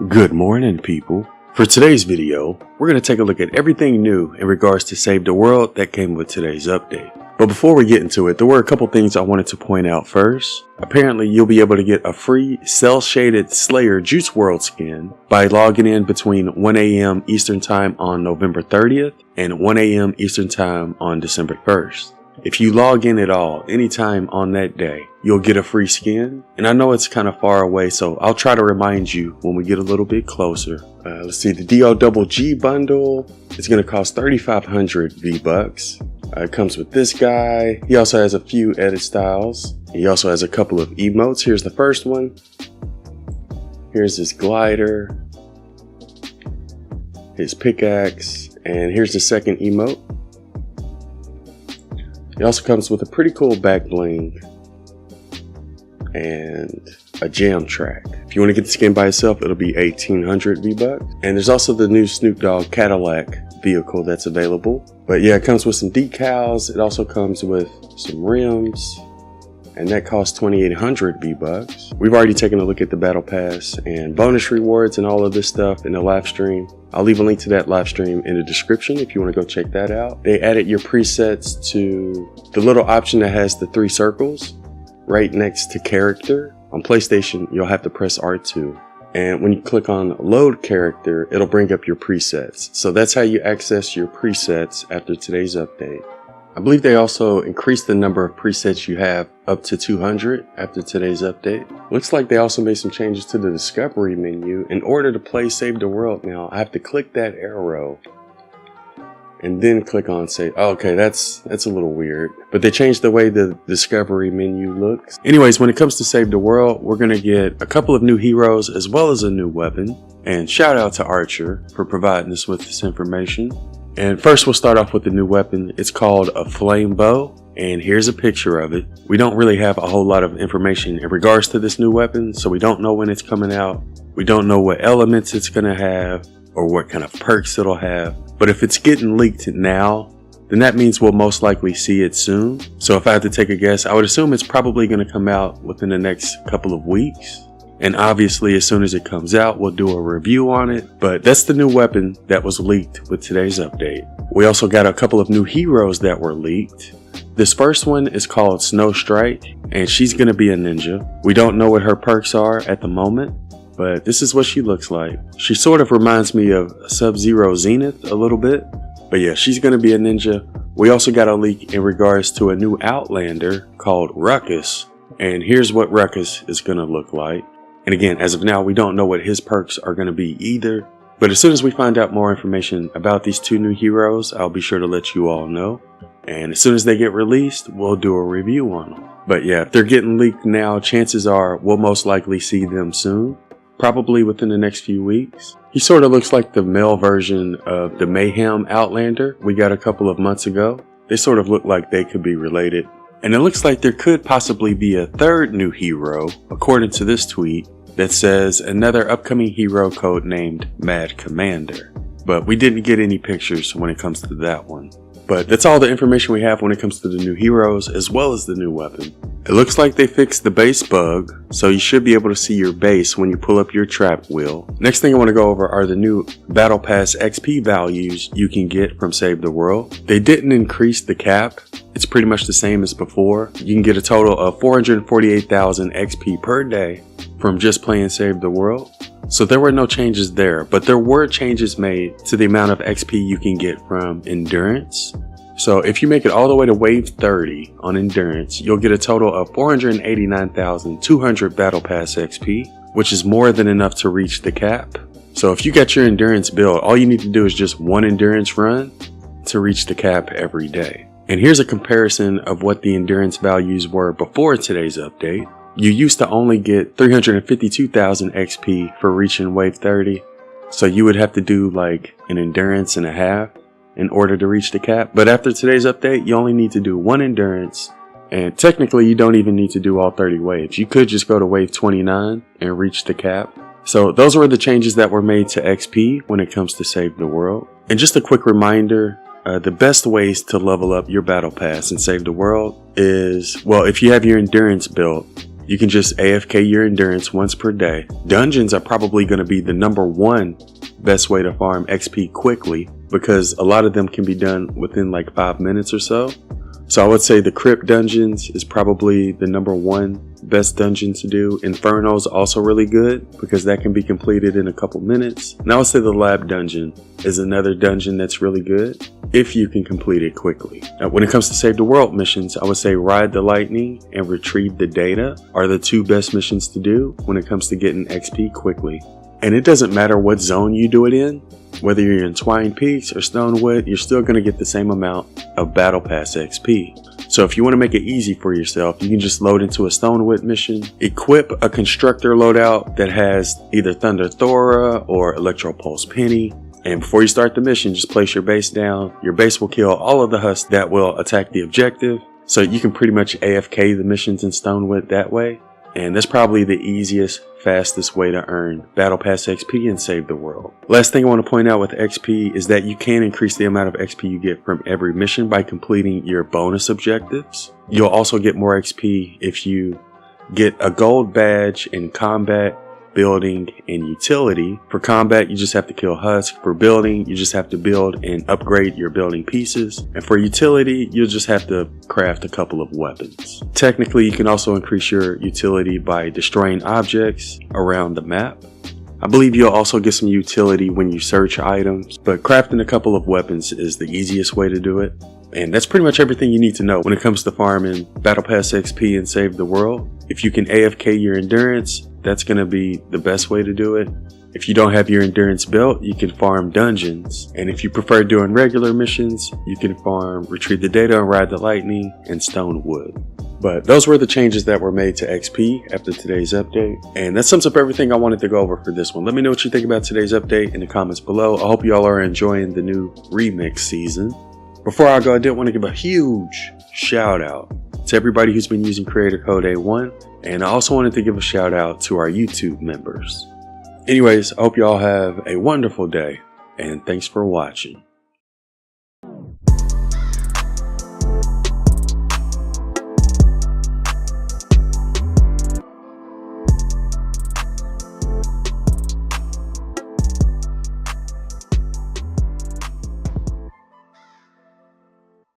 Good morning, people. For today's video, we're going to take a look at everything new in regards to Save the World that came with today's update. But before we get into it, there were a couple things I wanted to point out first. Apparently, you'll be able to get a free cel-shaded Slayer Juice WRLD skin by logging in between 1 a.m. Eastern Time on November 30th and 1 a.m. Eastern Time on December 1st. If you log in at all, anytime on that day, you'll get a free skin. And I know it's kind of far away, so I'll try to remind you when we get a little bit closer. Let's see, the DOGG bundle is going to cost 3,500 V-Bucks. It comes with this guy. He also has a few edit styles. He also has a couple of emotes. Here's the first one. Here's his glider, his pickaxe, and here's the second emote. It also comes with a pretty cool back bling and a jam track. If you want to get the skin by itself, it'll be 1,800 V-Bucks. And there's also the new Snoop Dogg Cadillac vehicle that's available. But yeah, it comes with some decals. It also comes with some rims, and that costs 2,800 V-Bucks. We've already taken a look at the Battle Pass and bonus rewards and all of this stuff in the live stream. I'll leave a link to that live stream in the description if you want to go check that out. They added your presets to the little option that has the 3 circles right next to character. On PlayStation, you'll have to press R2. And when you click on load character, it'll bring up your presets. So that's how you access your presets after today's update. I believe they also increased the number of presets you have up to 200 after today's update. Looks like they also made some changes to the discovery menu. In order to play Save the World now, I have to click that arrow and then click on save. Oh, okay, that's a little weird, but they changed the way the discovery menu looks. Anyways, when it comes to Save the World, we're gonna get a couple of new heroes as well as a new weapon. And shout out to Archer for providing us with this information. And first we'll start off with the new weapon. It's called a flame bow, and here's a picture of it. We don't really have a whole lot of information in regards to this new weapon, so we don't know when it's coming out. We don't know what elements it's gonna have or what kind of perks it'll have. But if it's getting leaked now, then that means we'll most likely see it soon. So if I had to take a guess, I would assume it's probably gonna come out within the next couple of weeks. And obviously, as soon as it comes out, we'll do a review on it. But that's the new weapon that was leaked with today's update. We also got a couple of new heroes that were leaked. This first one is called Snow Strike, and she's going to be a ninja. We don't know what her perks are at the moment, but this is what she looks like. She sort of reminds me of Sub-Zero Zenith a little bit. But yeah, she's going to be a ninja. We also got a leak in regards to a new Outlander called Ruckus. And here's what Ruckus is going to look like. And again, as of now, we don't know what his perks are going to be either. But as soon as we find out more information about these 2 new heroes, I'll be sure to let you all know. And as soon as they get released, we'll do a review on them. But yeah, if they're getting leaked now, chances are we'll most likely see them soon. Probably within the next few weeks. He sort of looks like the male version of the Mayhem Outlander we got a couple of months ago. They sort of look like they could be related. And it looks like there could possibly be a 3rd new hero, according to this tweet, that says another upcoming hero code named Mad Commander. But we didn't get any pictures when it comes to that one. But that's all the information we have when it comes to the new heroes as well as the new weapon. It looks like they fixed the base bug, so you should be able to see your base when you pull up your trap wheel. Next thing I want to go over are the new Battle Pass XP values you can get from Save the World. They didn't increase the cap. It's pretty much the same as before. You can get a total of 448,000 XP per day from just playing Save the World. So there were no changes there, but there were changes made to the amount of XP you can get from Endurance. So if you make it all the way to wave 30 on Endurance, you'll get a total of 489,200 Battle Pass XP, which is more than enough to reach the cap. So if you got your Endurance build, all you need to do is just 1 Endurance run to reach the cap every day. And here's a comparison of what the Endurance values were before today's update. You used to only get 352,000 XP for reaching wave 30. So you would have to do like an Endurance and a half in order to reach the cap. But after today's update, you only need to do 1 Endurance. And technically, you don't even need to do all 30 waves. You could just go to wave 29 and reach the cap. So those were the changes that were made to XP when it comes to Save the World. And just a quick reminder, the best ways to level up your Battle Pass and Save the World is, well, if you have your Endurance built, You can just AFK your endurance once per day. Dungeons are probably going to be the #1 best way to farm XP quickly, because a lot of them can be done within like 5 minutes or so. So I would say the Crypt dungeons is probably the #1 best dungeon to do. Inferno's also really good because that can be completed in a couple minutes. And I would say the Lab dungeon is another dungeon that's really good if you can complete it quickly. Now, when it comes to Save the World missions, I would say Ride the Lightning and Retrieve the Data are the 2 best missions to do when it comes to getting XP quickly. And it doesn't matter what zone you do it in. Whether you're in Twine Peaks or Stonewood, you're still going to get the same amount of Battle Pass XP. So if you want to make it easy for yourself, you can just load into a Stonewood mission, equip a Constructor loadout that has either Thunder Thora or Electro Pulse Penny, and before you start the mission, just place your base down. Your base will kill all of the husks that will attack the objective, so you can pretty much AFK the missions in Stonewood that way. And that's probably the easiest, fastest way to earn Battle Pass XP and Save the World. Last thing I want to point out with XP is that you can increase the amount of XP you get from every mission by completing your bonus objectives. You'll also get more XP if you get a gold badge in combat, building, and utility. For combat, you just have to kill husks. For building, you just have to build and upgrade your building pieces. And for utility, you'll just have to craft a couple of weapons. Technically, you can also increase your utility by destroying objects around the map. I believe you'll also get some utility when you search items, but crafting a couple of weapons is the easiest way to do it. And that's pretty much everything you need to know when it comes to farming Battle Pass XP and Save the World. If you can AFK your endurance, that's going to be the best way to do it. If you don't have your endurance built, you can farm dungeons. And if you prefer doing regular missions, you can farm Retrieve the Data and Ride the Lightning and Stonewood. But those were the changes that were made to XP after today's update. And that sums up everything I wanted to go over for this one. Let me know what you think about today's update in the comments below. I hope you all are enjoying the new remix season. Before I go, I did want to give a huge shout out to everybody who's been using creator code A1. And I also wanted to give a shout out to our YouTube members. Anyways, I hope you all have a wonderful day, and thanks for watching.